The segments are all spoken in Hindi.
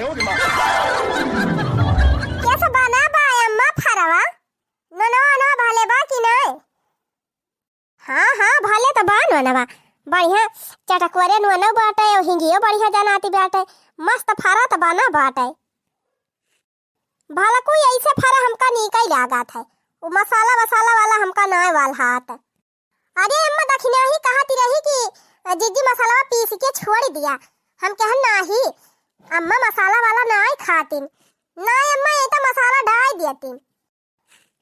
कैसे बना बा अम्मा फरवा ननवा भले बा कि नहीं? हाँ भले तो बा ननवा बढ़िया चटकवरे नुनो बाटे और हिंगियो बढ़िया जनाती बाटे मस्त फरा तो बना बाटे भला कोई ऐसे फरा हमका नीका ही लागत है वो मसाला वसाला वाला हमका नाय वाल हाथ। अरे अम्मा दखिना ही कहती रही कि जीजी मसाला पीस के छोड़ दिया हम कहन नाही अम्मा मसाला वाला नाय खातिन नाय अम्मा ये तो मसाला डाल दियतिन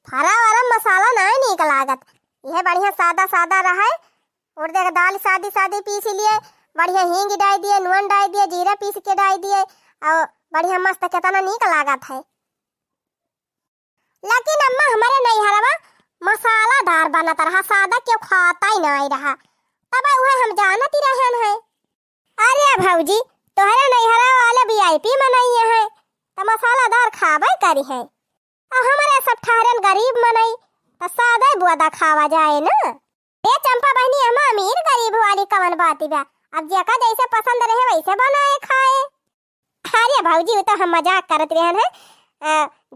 फरा वाला मसाला नाय नीक लागत यह बढ़िया सादा सादा रहे और देख दाल सादी सादी पीस लिए बढ़िया हींग डाल दिए नून डाल दिए जीरा पीस के डाल दिए और बढ़िया मस्त कितना नीक लागत है। लेकिन अम्मा हमारे नहीं हरवा मसाला दार बनता रहा सादा क्यों खाता ही नहीं रहा तब वह हम जानत ही रहन है। अरे भौजी तोहरे नैहरा वाले वीआईपी मनई है तो मसालादार खावे करी है और हमारे सब ठहरन गरीब मनई तो सादा बुआदा खावा जाए ना। ए चंपा बहनी हम अमीर गरीब वाली कवन बाती बा अब जेका जैसे पसंद रहे वैसे बनाए खाए। अरे भौजी वो तो हम मजाक करत रहन है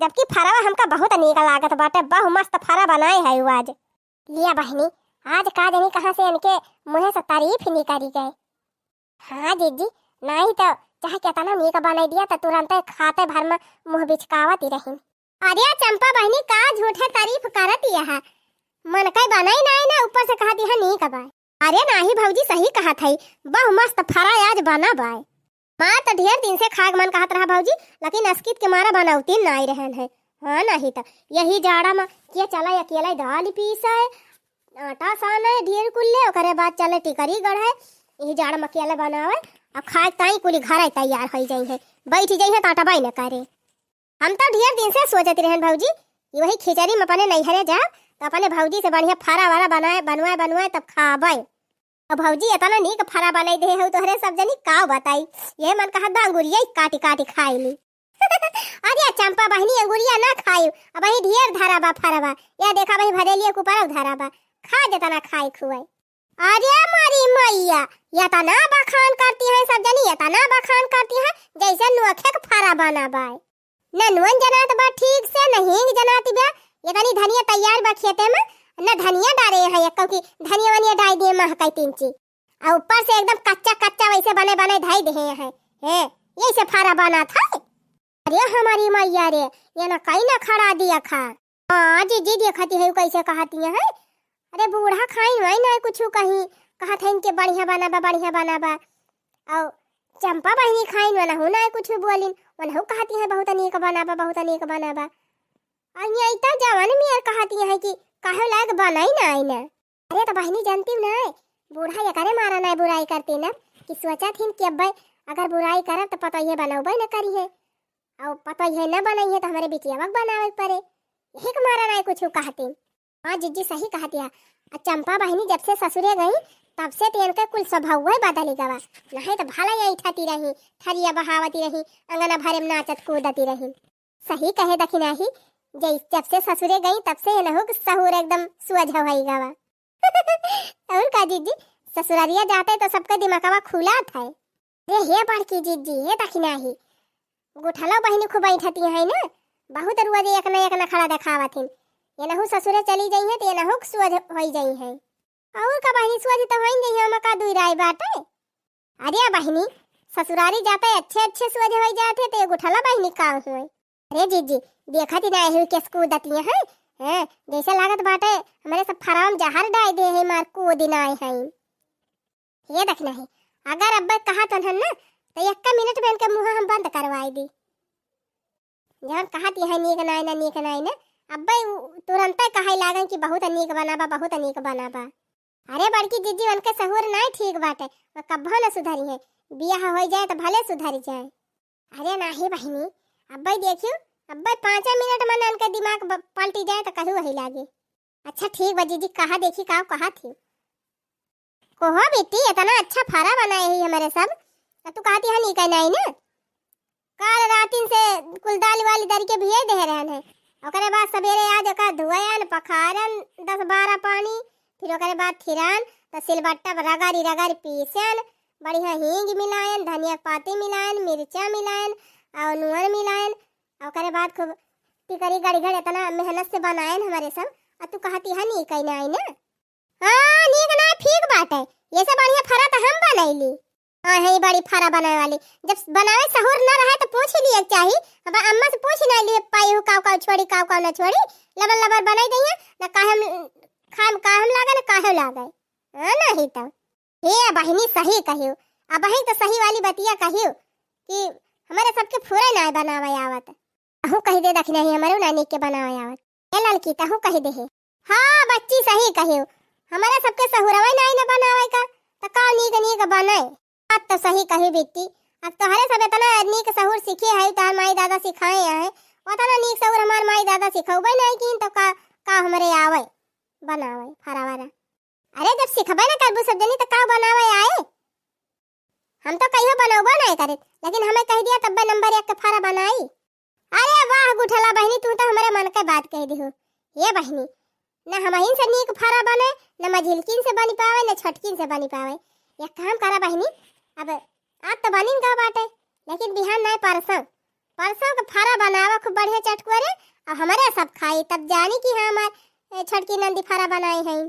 जबकि फरवा हमका बहुत नीक लागत बाटे बहु मस्त फरा बनाए है आज लिया बहनी आज का जानी कहां से इनके मुंह से तारीफ ही नहीं करी गए। हाँ जीजी नहीं तो चाहे कितना नीक बनाई दिया तो तुरंत खाते भर में मुंह बिचकावत ही रही। अरे चंपा बहनी का झूठे तारीफ करत है मन कई बनाई नहीं ना ऊपर से कहती है नीक बा। अरे नहीं भौजी सही कहा थई बहु मस्त फरा आज बना बाय माँ तो ढेर दिन से खाग मन कहत रहा भौजी लेकिन अस्कित के मारा बनावती नहीं रहन है। हाँ नहीं तो यही जाड़ा में के चला अकेला दाल पीसा है आटा साना है ढेर कुल्ले ओकरे बाद चले टिकरी गढ़े यही जाड़ा में अकेले बनावे अब खाए ताई कुली घर तैयार हो जाई है बैठ जाई है टाटा बाई न करे। हम तो ढेर दिन से सोचती रहन भौजी वही खिचड़ी में अपने नैहरे जा तो अपने भौजी से बढ़िया फरा वाला बनवाए तब खावे अब भौजी इतना नीक फरा बनाई दे हो तोहरे सब जनी का बताई ये मन कहा अंगुरिया काटी काटी खाई ली। अरे चंपा बहनी अंगुरिया ना खाई अब वही ढेर धरा बा फरवा या देखा वही भरेलिए कुपर धरा बा खा देता ना खाई खुआई। अरे मारी मैया या तना बखान करती है सब जनी या तना बखान करती है जैसे नोखे का फरा बना बाय न नून जनात बा ठीक से न हींग जनाती बा ये तनी धनिया तैयार बा खेते में न धनिया डाले है क्योंकि धनिया वनिया डाल दिए महकाई तीन चीज और ऊपर से एकदम कच्चा कच्चा वैसे बने बने ढाई दे हैं यही से फारा बना था। अरे हमारी मैया रे ये ना कहीं ना खड़ा दिया खा हाँ जी देखती है कैसे कहती है अरे बूढ़ा खाई वही ना कुछ कहीं कहा था इनके बढ़िया बना बा और चंपा बहनी खाई वाला हो ना कुछ बोलिन वनहु कहती है बहुत नीक बना बा और ये इतना जवान में कहती है कि काहे लायक बनाई ना आई ना। अरे तो बहनी जानती ना बूढ़ा ये करे मारा ना बुराई करती ना कि सोचा थी कि अब अगर बुराई करे तो पता ये बनाओ ना करी है और पता ये ना बनाई है तो हमारे बिटिया वक्त बनावे पड़े यही को मारा ना कुछ कहती। हाँ जीजी सही कहती है चंपा बहनी जब से ससुरे गई तब से तो इनका कुल स्वभाव ही बदल गवा नहीं तो भला यही ठती रही थरिया बहावती रही अंगना भरे में नाचत कूदती रही। सही कहे दखिना ही जब से ससुरे गई तब से न हो सहूर एकदम सुअज हवाई गवा। और का जीजी ससुरारिया जाते तो सबका दिमागवा खुला था। रे हे बड़की जीजी हे दखिना ही गुठला बहनी खूब बैठती है ना बहुत रुआ एक ना खड़ा दिखावथिन ये नहु ससुरे चली जाई है तो ये नहु सुअज होई जाई है और का बहनी सुअज तो होई नहीं हम का दुई राय बाटे। अरे बहनी ससुरारी जाते अच्छे सुअज होई जाते तो ये गुठला बहनी का हुए। अरे जीजी देखा थी ना यही केस कूदती है जैसे लागत बाटे हमारे सब फराम जहर डाल दे है मार कूद आए हैं ये देखना है अगर अब कहा तो ना तो एक मिनट में इनके मुंह हम बंद करवाई दी जब कहती है नीक नाई ना अब तुरंत कहे लागन कि बहुत नीक बना बा। अरे बड़की जीजी उनके सहूर नहीं ठीक बाटे वो कब्बो न सुधरी है बियाह हो जाए तो भले सुधर जाए। अरे नहीं बहनी अब देखियो अब 5 मिनट में उनका दिमाग पलटी जाए तो कहू वही लागे। अच्छा ठीक बा जीजी कहा देखी का कहा थी कोहो बेटी इतना अच्छा फारा बनाए ही हमारे सब तो तू कहती है नहीं ना कल रातिन से कुल दाल वाली दर के भिए दे रहन है ओकरे बाद सवेरे आज का धुआयन पखारन 10-12 पानी फिर ओकरे बाद थिरान तो सिलबट्टा रगड़ी पीसन बढ़िया हींग मिलायन धनिया पाती मिलायन मिर्चा मिलायन और नुअर मिलायन और करे बाद खूब टिकरी गड़ी घड़े तना मेहनत से बनायन हमारे सब। और तू कहती है नी कहीं आई ना। हाँ नीक ना ठीक बात है, ये सब बढ़िया फरा तो हम बनैली। हाँ है बड़ी फरा बनाए वाली, जब बनावे सहूर न रहे तो पूछ ही लिए चाहिए। अब अम्मा से पूछ ना लिए पाई हो काव छोड़ी काव ना छोड़ी, लबर लबर बनाई गई है ना काहे हम लागे ना काहे लागे। हां नहीं तो हे बहिनी सही कहियो, अब ही तो सही वाली बतिया कहियो कि हमारे सबके फूरे ना बनावे आवत। अहू कह दे दखना ही हमारे नानी के बनावे आवत। ए लड़की तहू कह दे है। हां बच्ची सही कहियो, हमारे सबके सहुरवा नहीं ना बनावे का तो का नीक बने। बात तो सही कही बेटी, अब तोहरे सब इतना नीक सहूर सीखे है, तोहर माई दादा सिखाए है, उतना नीक सहूर हमार माई दादा सिखौबे नहीं की तो का हमरे आवे बनावे फरावारा। अरे जब सिखबे ना करबू सब जनी तो का बनावे आए। हम तो कहियो बनौबो नहीं करे, लेकिन हमें कह दिया तब नंबर 1 के फरा बनाई। अरे वाह गुठला बहनी, तू तो हमारे मन के बात कह दी हो। ये बहनी ना हमहिन से नीक फरा बने, ना मझिलकिन से बनी पावे, ना छटकिन से बनी पावे। एक काम करा बहनी, अब आज तो बनिन का बाटे, लेकिन बिहान नहीं परसों का फरा बनावा खूब बढ़िया चटकुरे और हमारे सब खाई, तब जानी कि हाँ हमार छटकी नंदी फरा बनाए हैं।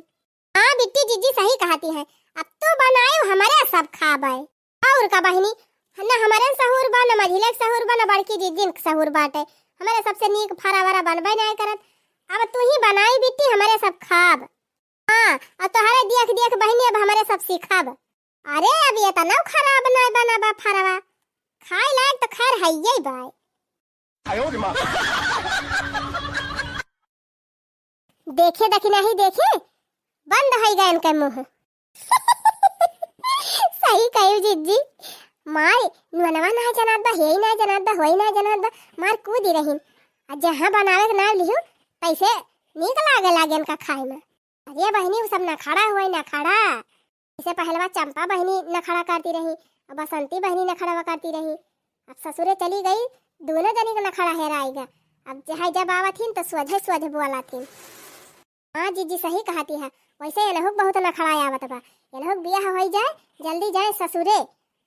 हाँ बिट्टी जीजी सही कहती है, अब तो बनाए हमारे सब खाबे। और का बहनी ना हमारे सहूर बा, ना मझिले सहूर बा, ना बड़की जीजी सहूर बाटे, हमारे सबसे नीक फरा वरा बनबे नहीं करत। अब तू ही बनाई बिट्टी हमारे सब खाब। हाँ और तोहरे देख बहनी अब हमारे सब सिखाब। अरे अब ये तो ना खराब नहीं बनाबा फरवा, खाए लायक तो खैर है यही बाय। देखे दखी नहीं देखे बंद है गए इनके मुंह। सही कहियो जीजी, मार नुनवा ना जनात बा, हेई ना जनात बा, होई ना जनात बा, मार कूदी रहीन। आ जहां बनावे के नाम लिहू तैसे नीक लागे इनका खाए में। अरे बहनी वो सब ना खड़ा हुए ना खड़ा, इससे पहलवा चंपा बहनी न खड़ा करती रही, अब बसंती बहनी न खड़ा करती रही, अब ससुरे चली गई, दोनों जनी का न खड़ा हेराएगा। अब जब आवथिन तो सोझे बोला थी। हाँ जीजी सही कहती है, वैसे ये लोग बहुत न खड़ा आवत बा, ये लोग बियाह हो जाए जल्दी जाए ससुरे,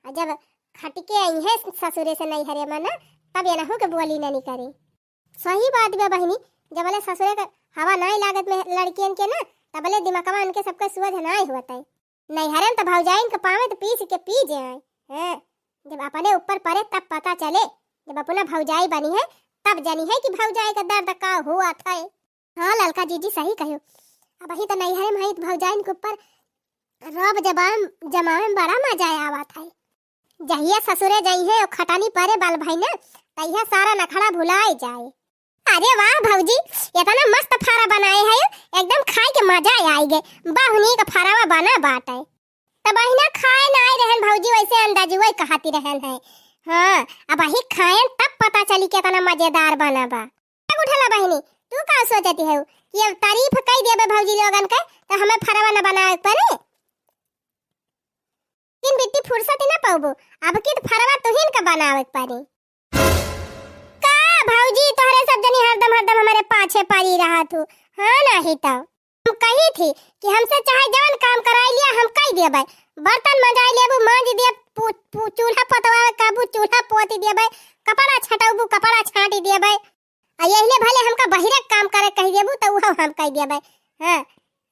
और जब खटके आई है ससुरे से नहीं हरे मना तब ये लोग के बोली नहीं करे। सही बात बा बहनी, जब वाले ससुरे का हवा नहीं लागत में लड़कियन के ना तबले दिमागवा उनके सबके सूझ नहीं होता। नहीं हरन तो भौजाइन के पावे तो पीछ के पी जाए हैं, जब अपने ऊपर पड़े तब पता चले, जब अपना भौजाई बनी है तब जानी है कि भौजाई का दर्द का हुआ था। हाँ ललका जीजी सही कहो, अब ही तो नहीं है भाई भौजाइन के ऊपर रब जमावे में बड़ा मजा आवा था। जहिया ससुरे जाई है और खटानी परे बाल भाई ना तहिया सारा नखड़ा भुलाए जाए। अरे वाह भौजी इतना मस्त फारा बनाए है, एकदम खाए के मजा आई गए। बाहुनी का फारावा बना बाटे तब बहिना खाए ना आए रहन भौजी, वैसे अंदाजी वही कहती रहन है। हाँ अब ही खाए तब पता चली कि इतना मजेदार बना बा। उठला बहिनी तू का सोचती है कि अब तारीफ कई देबे भौजी लोगन के तो हमें फारावा ना बनाए पड़े। किन बिट्टी फुर्सत ना पाबो, अब की फारावा तुहिन का बनावे पड़े। भौजी तोहरे सब जनी हरदम हमारे पाछे पड़ी रहा तू। हाँ नहीं तो हम कही थी कि हमसे चाहे जवन काम कराई लिया हम कई देबे, बर्तन मंजाई लेबू मांज दे, चूल्हा पतवावे काबू चूल्हा पोती देबे, कपड़ा छटाबू कपड़ा छाटी देबे, आ यहिले भले हमका बहिरे काम करे कही देबू तो वो हम कह देबे। हां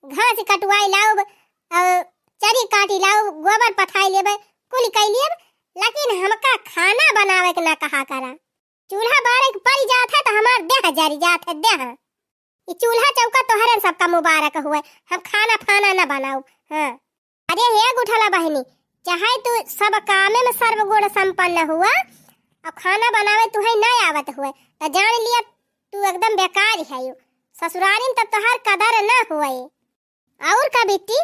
घास कटवाई लाओ और चरी काटी लाओ, गोबर पथाई लेबे, कुल कई लेब, लेकिन हमका खाना बनावे के ना कहा करा। चूल्हा बारे के पड़ जात है तो हमार देह जरी जात है देह। ये चूल्हा चौका तोहरे सबका मुबारक हुए, हम खाना फाना न बनाऊ। हाँ अरे हे गुठला बहनी, चाहे तू सब कामे में सर्वगुण संपन्न हुआ और खाना बनावे तुहे नहीं आवत हुए तो जान लिया तू एकदम बेकार है। ससुरारी में तब तोहार कदर न हुए। और का बिट्टी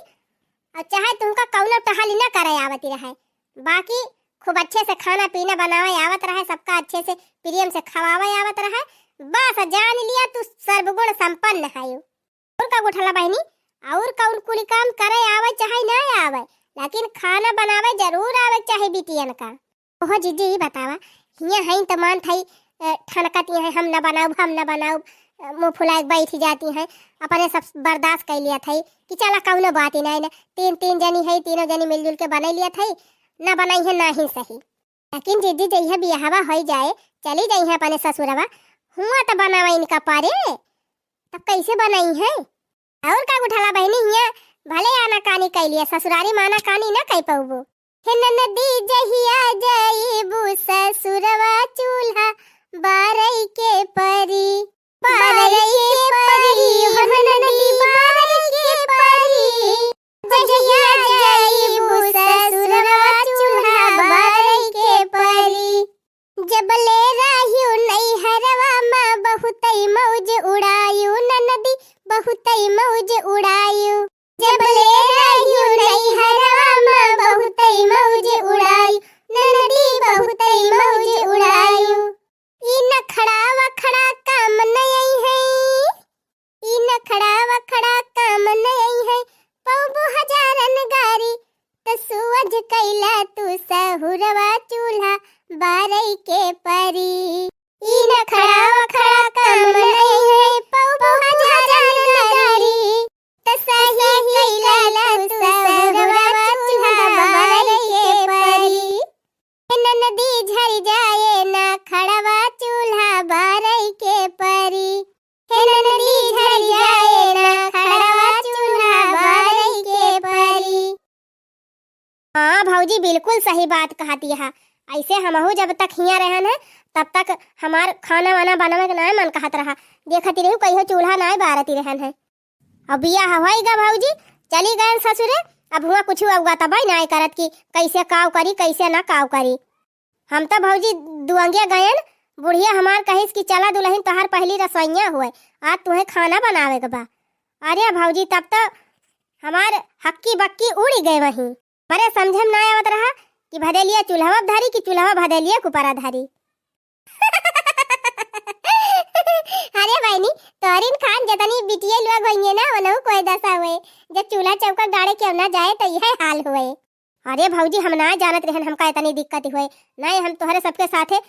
और चाहे तुमका कौनो टहली न करे आवती रहे, बाकी खूब अच्छे से खाना पीना बनावे आवत रहे, सबका अच्छे से प्रेम से खवावे आवत रहे, बस जान लिया तू सर्वगुण संपन्न है। और का गुठला बहनी और कौन कुल काम करे आवे चाहे ना आवे, लेकिन खाना बनावे जरूर आवे चाहे बिटियन का। ओहो जीजी ही बतावा हिया है तो मान थई ठनकती है हम न बनाऊ मुंह फुलाए बैठ जाती है, अपने सब बर्दाश्त कर लिया थई कि चला कौनो बात ही नहीं, तीन जनी है तीनों जनी मिलजुल के बना लिया थई, ना बनाई है ना ही सही। लेकिन जीजी जइहा बियाहवा हो जाए चली जाई है अपने ससुरवा हुआ तो बनावा इनका पारे तब कैसे बनाई है और का उठाला बहनी हिया भले आना कानी कैलिए ससुरारी माना कानी ना कह पाऊबो हे ननदी जहिया जाईबू ससुरवा चूल्हा बारई के परी बारई के परी हो ननदी बारई के परी जहिया जाईबू ससुरवा चूल्हा बारई के परी जब ले राहियो नहीं हरवा माँ बहुतई मौज उड़ायू ननदी बहुतई मौज उड़ायू जब ले राहियो नहीं हरवा माँ बहुतई मौज उड़ायू ननदी बहुतई मौज उड़ायू ई नखड़ा वखड़ा काम नहीं है ई नखड़ा वखड़ा काम नहीं है पौबो हजारन गारी त सुवज कैला तू सहुरवा चूल्हा बारई के परी ई नखड़ा वखड़ा काम नहीं है पौबो हजारन गारी त सही कैला तू सहुरवा चूल्हा बारई के परी ननदी झड़ जाए ना खड़वा चूल्हा बारई के परी हे ननदी झड़ जाए ना खड़वा चूल्हा बारई के परी। हाँ भौजी बिल्कुल सही बात कहती है ऐसे हमहू जब तक हिया रहन है तब तक हमार खाना वाना बनावे के ना मन कहत रहा देखती रहू कहियो चूल्हा ना बारती रहन है अब बिया हवाईगा भौजी चली गए ससुरे अब हुआ कुछ अवगा तबाई ना करत की कैसे काव करी कैसे ना काव करी हम तो भौजी दुआंगिया गयन बुढ़िया हमार कहिस कि चला दुल्हन तोहार पहली रसोइया हुए आज तुम्हें खाना बनावे के बा अरे भौजी तब तो हमार हक्की बक्की उड़ी गए वहीं मरे समझे ना आवत रहा कि भदेलिया चूल्हा धारी कि चूल्हा भदेलिया कुपरा धारी अरे बहनी तोरिन खान जतनी बिटिया लोग होइए ना वनहु कोई दशा हुए जब चूल्हा चौका गाड़े क्यों ना जाए तो यह हाल हुए अरे भौजी हम ना जानत रहन हमका इतनी दिक्कत हुए नहीं हम तोहरे सबके साथे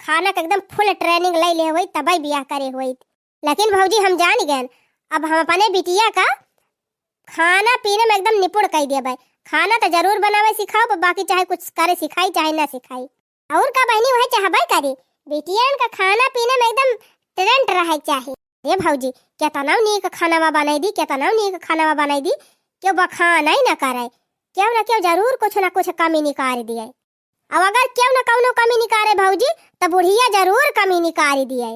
खाना का एकदम फुल ट्रेनिंग ले ले हुई तबई बियाह करे हुई लेकिन भौजी हम जान गए अब हम अपने बिटिया का खाना पीने में एकदम निपुण कर दिया खाना तो जरूर बनावे सिखाओ बाकी चाहे कुछ करे सिखाई चाहे ना सिखाई और का बहनी वह चाहबे करी बिटिया का खाना पीने में एकदम ट्रेंड रहे चाहिए ये भौजी क्या तनाव नीक खाना बनाई दी क्या तनाव नीक खाना बनाई दी क्यों बखाना ही ना करे क्यों ना क्यों जरूर कुछ ना कुछ कमी निकाल दिए अब अगर क्यों ना कौनो कमी निकाले भौजी तो बुढ़िया जरूर कमी निकाल दिए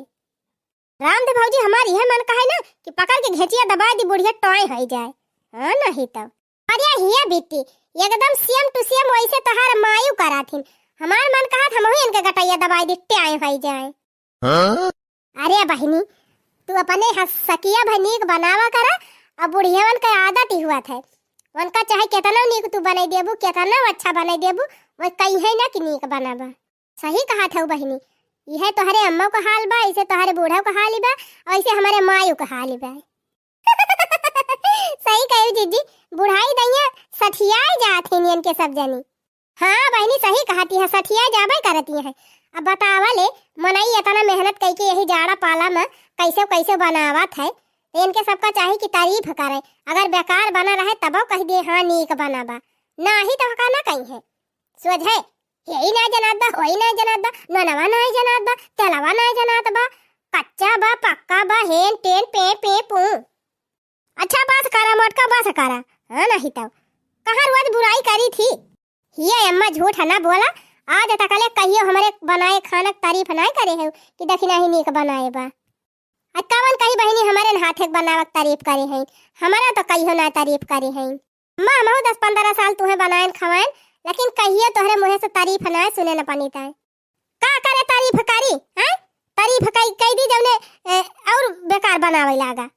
रामदेव भौजी हमारी है मन कहे ना कि पकड़ के घेचिया दबा दी बुढ़िया टॉय हो जाए हाँ नहीं तो अरे हिया बेटी एकदम सेम टू सेम वैसे तोहार मायू कराथिन हमार मन कहत हमहु इनके गटैया दबाई दी टॉय हो जाए अरे बहनी तू अपने सकिया भनीक बनावा करा अब बुढ़िया वन का आदत ही हुआ था उनका चाहे कितना नीक तू बनाई देबू कितना अच्छा बनाई देबू वो कहीं है ना कि नीक बनाबा सही कहा था बहनी यह तोहरे अम्मा का हाल बा ऐसे तोहरे बूढ़ा का हाल बा और ऐसे हमारे मायू का हाल बा सही कहो जीजी बुढ़ाई दैया सठियाई जात है के सब जनी हाँ बहनी सही कहती है सठियाई जाबे करती है अब बतावा ले मनई इतना मेहनत करके यही जाड़ा पाला में कैसे कैसे बनावत है इनके सबका चाहिए कि तारीफ करे अगर बेकार बना रहे तब कह दे हाँ नीक बनाबा ना ही तो का ना कहीं है सोच है यही ना जनात बा वही ना जनात बा ननवा ना जनात बा तेलवा ना जनात बा कच्चा बा पक्का बा हेन टेन पे पे पू अच्छा बात करा मोटका बात करा हाँ नहीं तो कहाँ रोज बुराई करी थी ये अम्मा झूठ है ना बोला आज तकले कहियो हमारे बनाए खाना तारीफ ना करे है कि दखिना ही नीक बनाए बा अक्कावन कही बहनी हमारे हाथे बनावक तारीफ करे हैं हमारा तो कहियो ना तारीफ करे हैं माँ हम 10-15 साल तुम्हें बनाए खवाएं लेकिन कहियो तोहरे मुँह से तारीफ ना सुने न पनीता का करे तारीफ करी हैं तारीफ कई दी जौने और बेकार बनावे लागा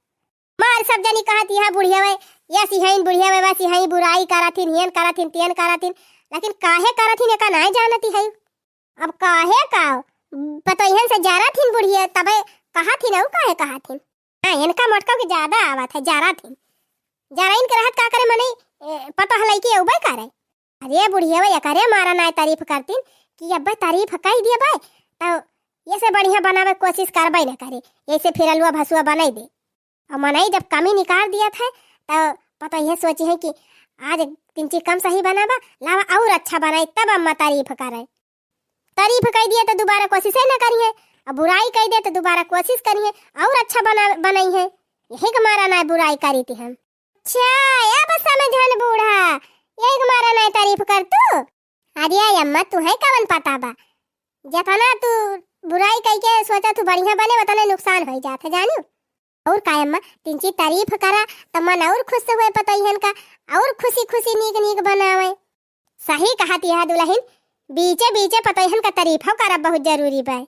मार सब जनी कहती है बुढ़िया वे या सिहाइन बुढ़िया वे वैसी हई बुराई कराथिन हियन कराथिन तियन कराथिन लेकिन काहे कराथिन का ना जानती है अब काहे का पतो इहन से जारा थिन बुढ़िया तबे कहा थी ना काहे कहा थी हां इनका मटका के ज्यादा आवत है जारा थी जारा इनके रहत का करे मने पता हलाई कि उबे करे अरे बुढ़िया वे करे मारा ना तारीफ करतीन कि अब्बा तारीफ कई दिए भाई तो ये से बढ़िया बनावे कोशिश करबे ना करे ऐसे फिर अलुआ भसुआ बनाई दे और मनई जब कमी निकाल दिया था तो पता ये सोची है कि आज किंची कम सही बनाबा लावा और अच्छा बनाई तब अम्मा तारीफ करे तारीफ कह दिए तो दोबारा कोशिश न करिए, और बुराई कह दिए तो दोबारा कोशिश करिए और अच्छा बनाई है। यही के मारा ना बुराई करी थी हम। अच्छा अब समझन बूढ़ा, यही के मारा ना तारीफ कर तू। अरे अम्मा तू है कवन पता बा, जितना तू बुराई कह के सोचा तू बढ़िया बने उतना नुकसान हो जाता जानू। और का अम्मा तीन चीज तारीफ करा तो मन और खुश हुए पतोहन का, और खुशी खुशी नीक नीक बनावे। सही कहती है दुल्हन, बीचे बीचे पतोहन का तारीफ करब बहुत जरूरी बा।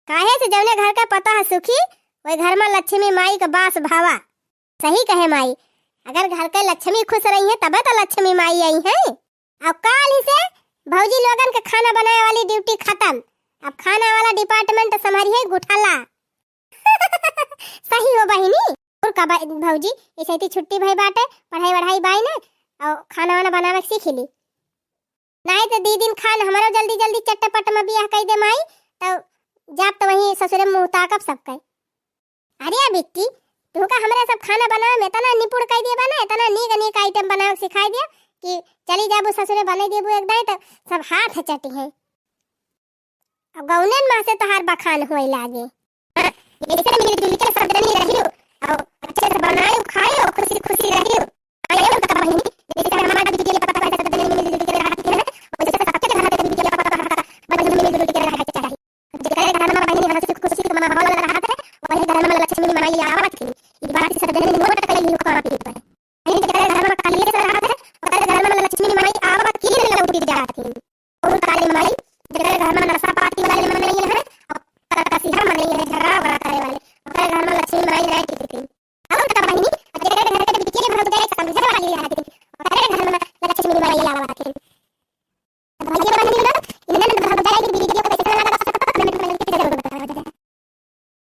काहे से जौने घर का पता है सुखी, वही घर में लक्ष्मी माई का बास भावा। सही कहे माई, अगर घर के लक्ष्मी खुश रही है तबे तो लक्ष्मी माई आई है। अब कल ही से भौजी लोगन के खाना बनाए वाली ड्यूटी खत्म, अब खाना वाला डिपार्टमेंट संभारी है गुठाला। सही हो बहिनी। और का भौजी ऐसे ही छुट्टी भई बाटे, पढ़ाई वढ़ाई बाई ना, और खाना वाना बनावे सीख ली। नहीं तो दी दिन खान हमारा जल्दी जल्दी चटपट में बियाह कह दे माई, तो जाप तो वहीं ससुरे मुंह ताकब सब कह। अरे बिट्टी तू का हमरा सब खाना बनावे में तना निपुण कह दिए बना, तना नीक नीक आइटम बनावे सिखा दिया कि चली जाबू ससुरे बने देबू एकदम तो सब हाथ चटी है। अब गौनन मां से तोहार बखान होए लागे। जैसे मेरी दिल के सब नहीं रही और अच्छे से बनाए खाए और खुशी खुशी रही।